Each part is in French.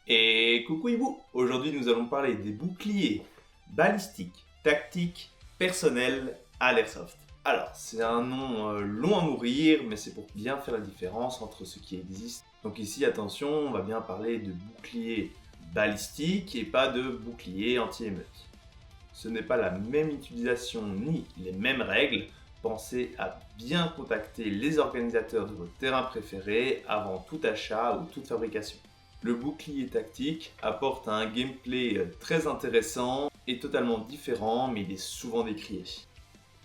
Et coucou Hibou, aujourd'hui nous allons parler des boucliers balistiques, tactiques, personnels à l'airsoft. Alors, c'est un nom long à mourir, mais c'est pour bien faire la différence entre ce qui existe. Donc ici, attention, on va bien parler de boucliers balistiques et pas de boucliers anti-émeute. Ce n'est pas la même utilisation ni les mêmes règles. Pensez à bien contacter les organisateurs de votre terrain préféré avant tout achat ou toute fabrication. Le bouclier tactique apporte un gameplay très intéressant et totalement différent, mais il est souvent décrié.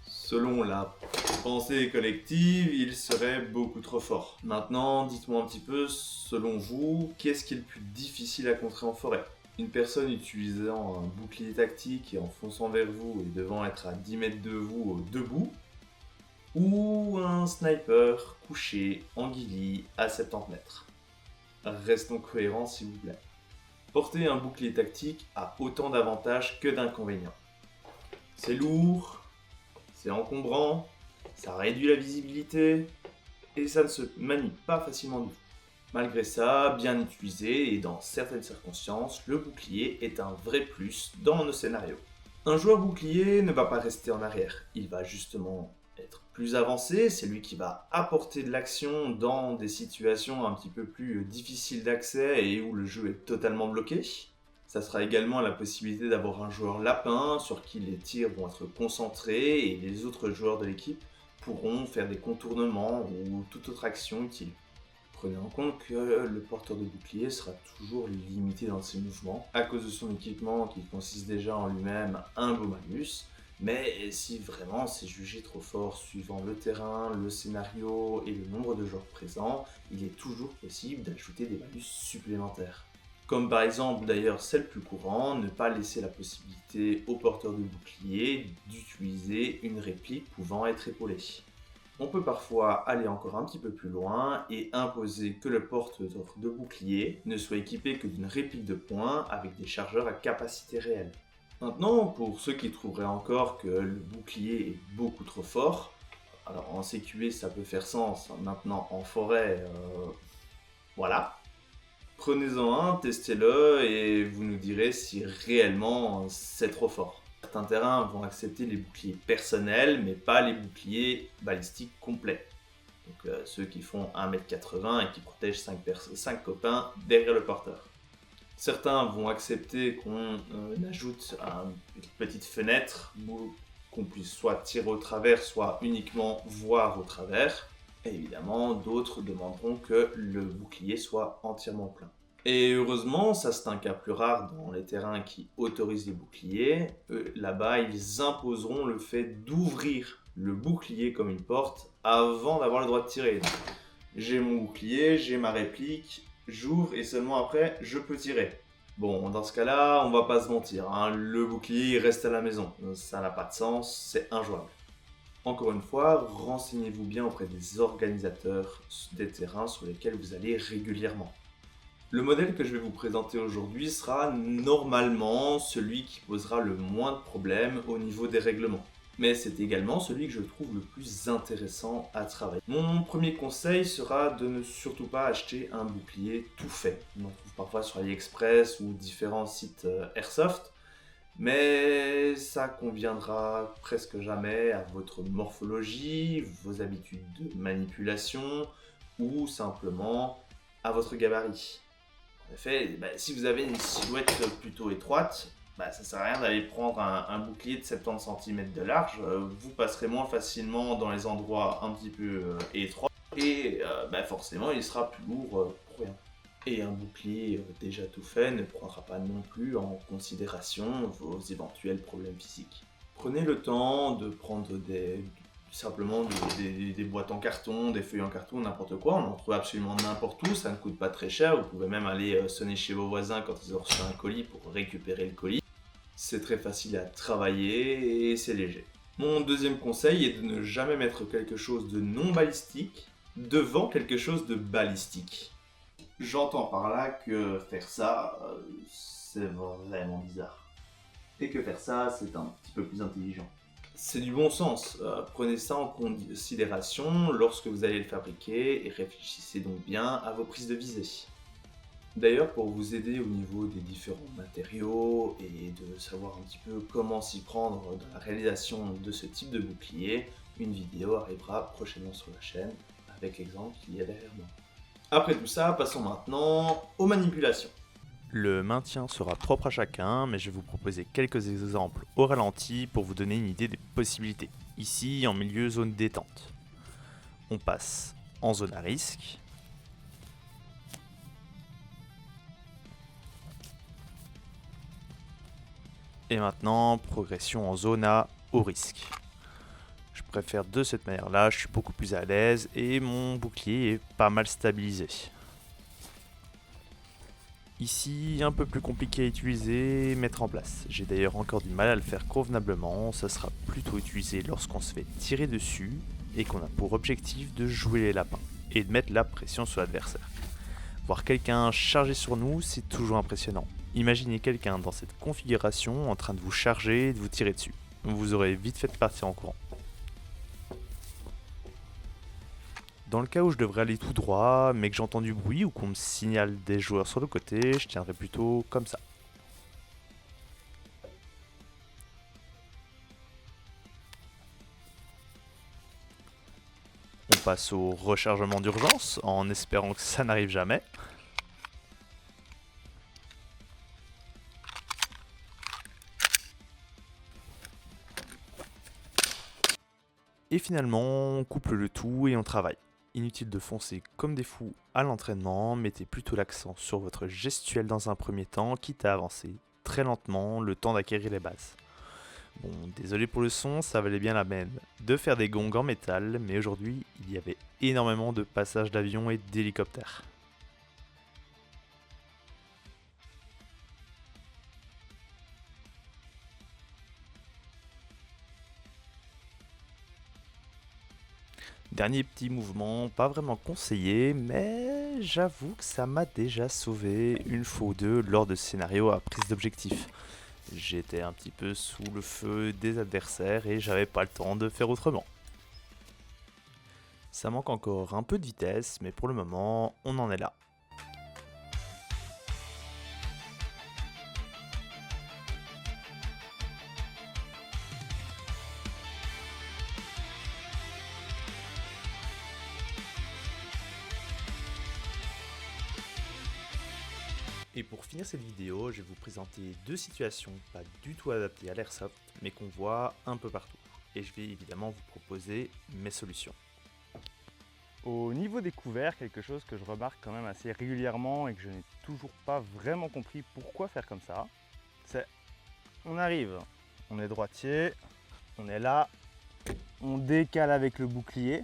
Selon la pensée collective, il serait beaucoup trop fort. Maintenant, dites-moi un petit peu, selon vous, qu'est-ce qui est le plus difficile à contrer en forêt? Une personne utilisant un bouclier tactique et en fonçant vers vous et devant être à 10 mètres de vous debout, ou un sniper couché en ghillie à 70 mètres? Restons cohérents s'il vous plaît. Porter un bouclier tactique a autant d'avantages que d'inconvénients. C'est lourd, c'est encombrant, ça réduit la visibilité et ça ne se manie pas facilement du tout. Malgré ça, bien utilisé et dans certaines circonstances, le bouclier est un vrai plus dans nos scénarios. Un joueur bouclier ne va pas rester en arrière, il va justement être plus avancé, c'est lui qui va apporter de l'action dans des situations un petit peu plus difficiles d'accès et où le jeu est totalement bloqué. Ça sera également la possibilité d'avoir un joueur lapin sur qui les tirs vont être concentrés et les autres joueurs de l'équipe pourront faire des contournements ou toute autre action utile. Prenez en compte que le porteur de bouclier sera toujours limité dans ses mouvements à cause de son équipement qui consiste déjà en lui-même un beau malus. Mais si vraiment c'est jugé trop fort suivant le terrain, le scénario et le nombre de joueurs présents, il est toujours possible d'ajouter des malus supplémentaires. Comme par exemple d'ailleurs celle plus courante, ne pas laisser la possibilité au porteur de bouclier d'utiliser une réplique pouvant être épaulée. On peut parfois aller encore un petit peu plus loin et imposer que le porteur de bouclier ne soit équipé que d'une réplique de poing avec des chargeurs à capacité réelle. Maintenant, pour ceux qui trouveraient encore que le bouclier est beaucoup trop fort, alors en CQE ça peut faire sens, maintenant en forêt, voilà. Prenez-en un, testez-le et vous nous direz si réellement c'est trop fort. Certains terrains vont accepter les boucliers personnels, mais pas les boucliers balistiques complets. Donc ceux qui font 1m80 et qui protègent 5 copains derrière le porteur. Certains vont accepter qu'on ajoute une petite fenêtre où qu'on puisse soit tirer au travers, soit uniquement voir au travers. Et évidemment, d'autres demanderont que le bouclier soit entièrement plein. Et heureusement, ça c'est un cas plus rare dans les terrains qui autorisent les boucliers. Là-bas, ils imposeront le fait d'ouvrir le bouclier comme une porte avant d'avoir le droit de tirer. J'ai mon bouclier, j'ai ma réplique, j'ouvre et seulement après, je peux tirer. Bon, dans ce cas-là, on va pas se mentir, hein, le bouclier il reste à la maison. Ça n'a pas de sens, c'est injouable. Encore une fois, renseignez-vous bien auprès des organisateurs des terrains sur lesquels vous allez régulièrement. Le modèle que je vais vous présenter aujourd'hui sera normalement celui qui posera le moins de problèmes au niveau des règlements. Mais c'est également celui que je trouve le plus intéressant à travailler. Mon premier conseil sera de ne surtout pas acheter un bouclier tout fait. On en trouve parfois sur AliExpress ou différents sites Airsoft. Mais ça conviendra presque jamais à votre morphologie, vos habitudes de manipulation ou simplement à votre gabarit. En effet, si vous avez une silhouette plutôt étroite, ça sert à rien d'aller prendre un bouclier de 70 cm de large. Vous passerez moins facilement dans les endroits un petit peu étroits et forcément il sera plus lourd pour rien. Et un bouclier déjà tout fait ne prendra pas non plus en considération vos éventuels problèmes physiques. Prenez le temps de prendre simplement des boîtes en carton, des feuilles en carton, n'importe quoi. On en trouve absolument n'importe où, ça ne coûte pas très cher. Vous pouvez même aller sonner chez vos voisins quand ils ont reçu un colis pour récupérer le colis. C'est très facile à travailler et c'est léger. Mon deuxième conseil est de ne jamais mettre quelque chose de non balistique devant quelque chose de balistique. J'entends par là que faire ça, c'est vraiment bizarre. Et que faire ça, c'est un petit peu plus intelligent. C'est du bon sens, prenez ça en considération lorsque vous allez le fabriquer et réfléchissez donc bien à vos prises de visée. D'ailleurs, pour vous aider au niveau des différents matériaux et de savoir un petit peu comment s'y prendre dans la réalisation de ce type de bouclier, une vidéo arrivera prochainement sur la chaîne avec l'exemple qu'il y a derrière moi. Après tout ça, passons maintenant aux manipulations. Le maintien sera propre à chacun, mais je vais vous proposer quelques exemples au ralenti pour vous donner une idée des possibilités. Ici, en milieu zone détente. On passe en zone à risque. Et maintenant, progression en zone à haut risque. Je préfère de cette manière-là, je suis beaucoup plus à l'aise et mon bouclier est pas mal stabilisé. Ici, un peu plus compliqué à utiliser et mettre en place. J'ai d'ailleurs encore du mal à le faire convenablement, ça sera plutôt utilisé lorsqu'on se fait tirer dessus et qu'on a pour objectif de jouer les lapins et de mettre la pression sur l'adversaire. Voir quelqu'un charger sur nous, c'est toujours impressionnant. Imaginez quelqu'un dans cette configuration en train de vous charger et de vous tirer dessus. Vous aurez vite fait de partir en courant. Dans le cas où je devrais aller tout droit, mais que j'entends du bruit ou qu'on me signale des joueurs sur le côté, je tiendrai plutôt comme ça. On passe au rechargement d'urgence, en espérant que ça n'arrive jamais. Et finalement, on couple le tout et on travaille. Inutile de foncer comme des fous à l'entraînement, mettez plutôt l'accent sur votre gestuelle dans un premier temps, quitte à avancer très lentement le temps d'acquérir les bases. Bon, désolé pour le son, ça valait bien la peine de faire des gongs en métal, mais aujourd'hui, il y avait énormément de passages d'avions et d'hélicoptères. Dernier petit mouvement, pas vraiment conseillé, mais j'avoue que ça m'a déjà sauvé une fois ou deux lors de scénarios à prise d'objectif. J'étais un petit peu sous le feu des adversaires et j'avais pas le temps de faire autrement. Ça manque encore un peu de vitesse, mais pour le moment, on en est là. Et pour finir cette vidéo, je vais vous présenter deux situations pas du tout adaptées à l'airsoft, mais qu'on voit un peu partout. Et je vais évidemment vous proposer mes solutions. Au niveau des couverts, quelque chose que je remarque quand même assez régulièrement et que je n'ai toujours pas vraiment compris pourquoi faire comme ça, c'est on arrive, on est droitier, on est là, on décale avec le bouclier.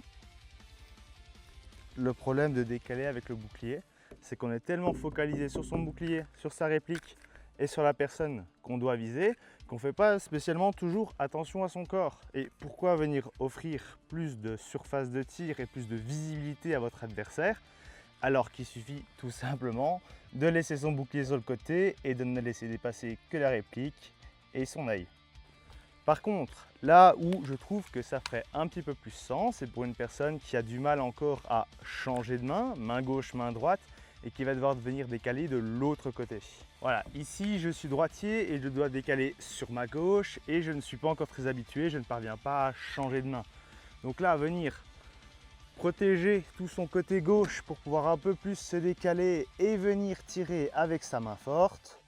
Le problème de décaler avec le bouclier, c'est qu'on est tellement focalisé sur son bouclier, sur sa réplique et sur la personne qu'on doit viser, qu'on ne fait pas spécialement toujours attention à son corps. Et pourquoi venir offrir plus de surface de tir et plus de visibilité à votre adversaire, alors qu'il suffit tout simplement de laisser son bouclier sur le côté et de ne laisser dépasser que la réplique et son œil. Par contre, là où je trouve que ça ferait un petit peu plus sens, c'est pour une personne qui a du mal encore à changer de main gauche, main droite, et qui va devoir venir décaler de l'autre côté. Voilà, ici je suis droitier et je dois décaler sur ma gauche et je ne suis pas encore très habitué, je ne parviens pas à changer de main. Donc là, venir protéger tout son côté gauche pour pouvoir un peu plus se décaler et venir tirer avec sa main forte,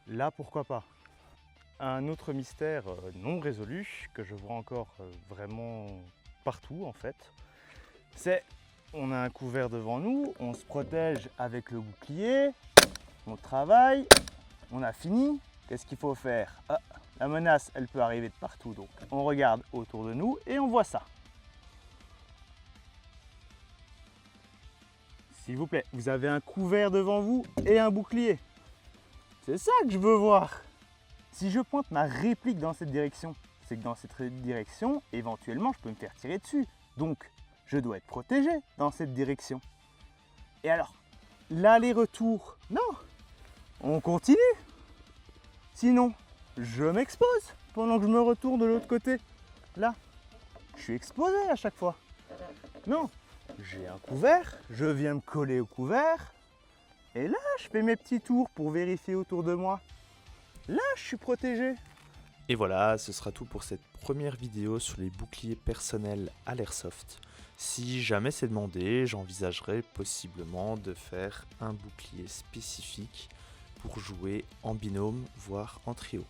là pourquoi pas. Un autre mystère non résolu que je vois encore vraiment partout en fait, c'est on a un couvert devant nous, on se protège avec le bouclier, on travaille, on a fini. Qu'est-ce qu'il faut faire? La menace, elle peut arriver de partout, donc on regarde autour de nous et on voit ça. S'il vous plaît, vous avez un couvert devant vous et un bouclier. C'est ça que je veux voir. Si je pointe ma réplique dans cette direction, c'est que dans cette direction, éventuellement, je peux me faire tirer dessus. Donc, je dois être protégé dans cette direction. Et alors, l'aller-retour, non, on continue. Sinon, je m'expose pendant que je me retourne de l'autre côté. Là, je suis exposé à chaque fois. Non, j'ai un couvert, je viens me coller au couvert, Et là, je fais mes petits tours pour vérifier autour de moi. Là, je suis protégé. Et voilà, ce sera tout pour cette première vidéo sur les boucliers personnels à l'airsoft. Si jamais c'est demandé, j'envisagerai possiblement de faire un bouclier spécifique pour jouer en binôme, voire en trio.